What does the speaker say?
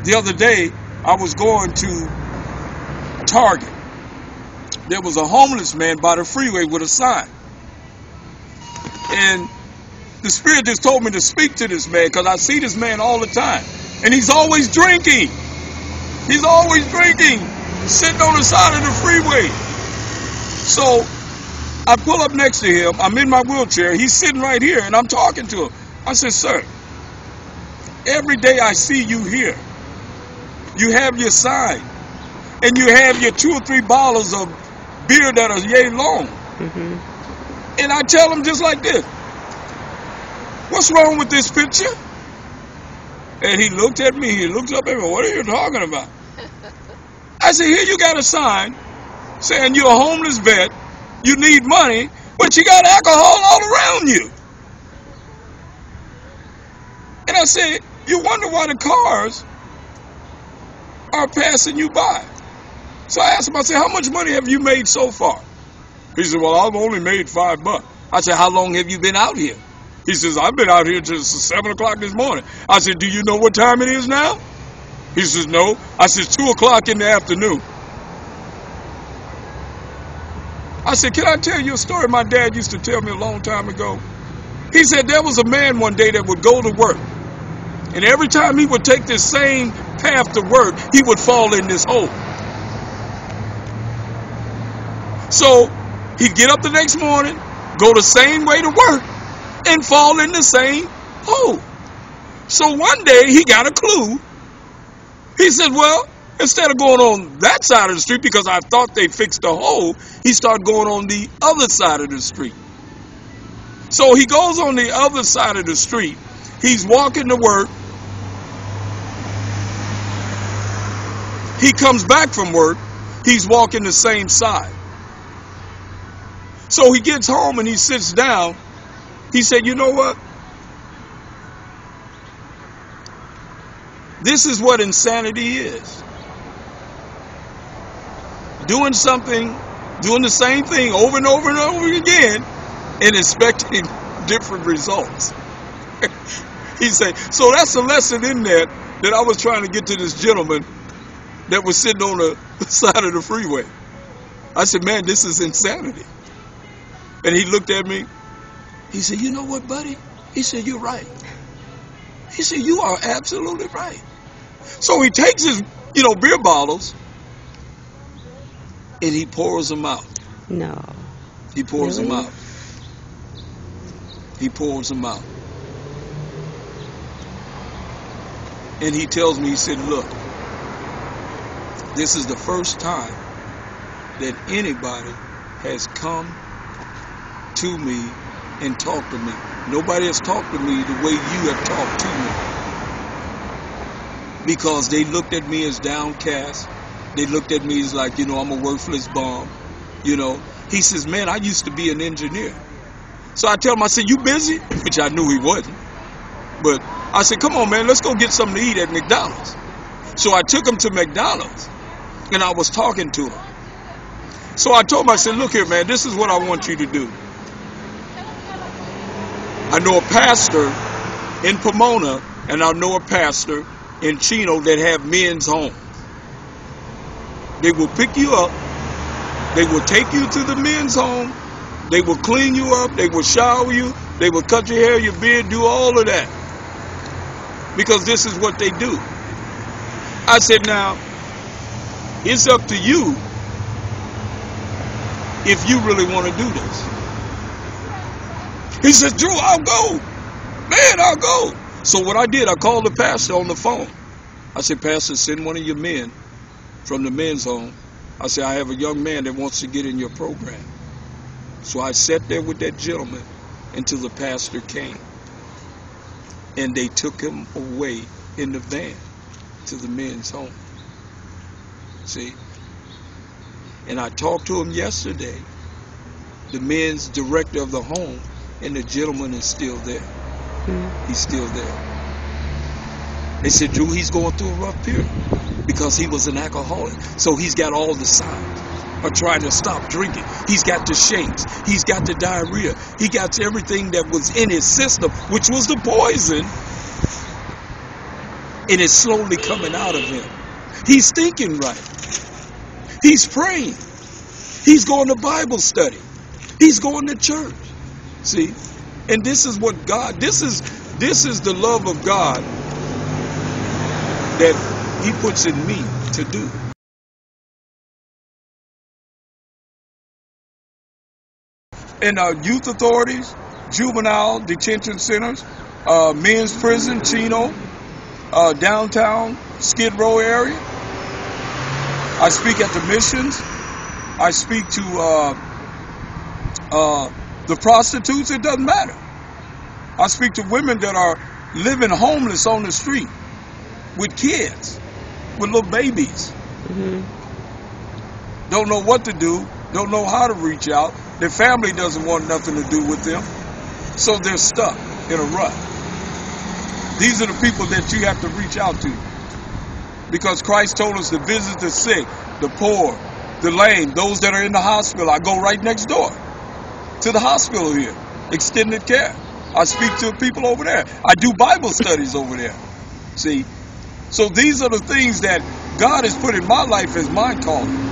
The other day, I was going to Target. There was a homeless man by the freeway with a sign. And the Spirit just told me to speak to this man because I see this man all the time. And he's always drinking. He's always drinking, sitting on the side of the freeway. So I pull up next to him. I'm in my wheelchair. He's sitting right here, and I'm talking to him. I said, sir, every day I see you here, you have your sign, and you have your 2 or 3 bottles of beer that are yay long. Mm-hmm. And I tell him just like this, what's wrong with this picture? And he looked at me, he looked up at me, what are you talking about? I said, here you got a sign saying you're a homeless vet, you need money, but you got alcohol all around you. And I said, you wonder why the cars are passing you by. So I asked him, I said, how much money have you made so far? He said, well, I've only made $5. I said, how long have you been out here? He says, I've been out here since 7 o'clock this morning. I said, do you know what time it is now? He says, no. I said, 2 o'clock in the afternoon. I said, can I tell you a story my dad used to tell me a long time ago? He said there was a man one day that would go to work. And every time he would take this same path to work, he would fall in this hole. So he'd get up the next morning, go the same way to work, and fall in the same hole. So one day he got a clue. He said, well, instead of going on that side of the street, because I thought they fixed the hole, he started going on the other side of the street. So he goes on the other side of the street. He's walking to work. He comes back from work. He's walking the same side. So he gets home and he sits down. He said, you know what? This is what insanity is. Doing something, doing the same thing over and over and over again and expecting different results. He said, so that's a lesson in that I was trying to get to this gentleman that was sitting on the side of the freeway. I said, man, this is insanity. And he looked at me. He said, you know what, buddy? He said, you're right. He said, you are absolutely right. So he takes his, beer bottles and he pours them out. No. He pours Really? them out. He pours them out. And he tells me, he said, look, this is the first time that anybody has come to me and talked to me. Nobody has talked to me the way you have talked to me. Because they looked at me as downcast. They looked at me as like, I'm a worthless bum. He says, man, I used to be an engineer. So I tell him, I said, you busy? Which I knew he wasn't. But I said, come on, man, let's go get something to eat at McDonald's. So I took him to McDonald's and I was talking to him. So I told him, I said, look here, man, this is what I want you to do. I know a pastor in Pomona and I know a pastor in Chino that have men's homes. They will pick you up. They will take you to the men's home. They will clean you up. They will shower you. They will cut your hair, your beard, do all of that. Because this is what they do. I said, now, it's up to you if you really want to do this. He said, Drew, I'll go. Man, I'll go. So what I did, I called the pastor on the phone. I said, Pastor, send one of your men from the men's home. I said, I have a young man that wants to get in your program. So I sat there with that gentleman until the pastor came. And they took him away in the van to the men's home. See? And I talked to him yesterday, the men's director of the home, and the gentleman is still there. Mm-hmm. He's still there. They said, Drew, he's going through a rough period because he was an alcoholic. So he's got all the signs of trying to stop drinking. He's got the shakes. He's got the diarrhea. He got everything that was in his system, which was the poison. And it's slowly coming out of him. He's thinking right. He's praying. He's going to Bible study. He's going to church. See? And this is what God, this is the love of God that he puts in me to do. In youth authorities, juvenile detention centers, men's prison, Chino, downtown Skid Row area. I speak at the missions. I speak to the prostitutes. It doesn't matter. I speak to women that are living homeless on the street with kids, with little babies. Don't know what to do, don't know how to reach out. Their family doesn't want nothing to do with them, so they're stuck in a rut. These are the people that you have to reach out to, because Christ told us to visit the sick, the poor, the lame, those that are in the hospital. I go right next door to the hospital here, extended care. I speak to people over there. I do Bible studies over there. See? So these are the things that God has put in my life as my calling.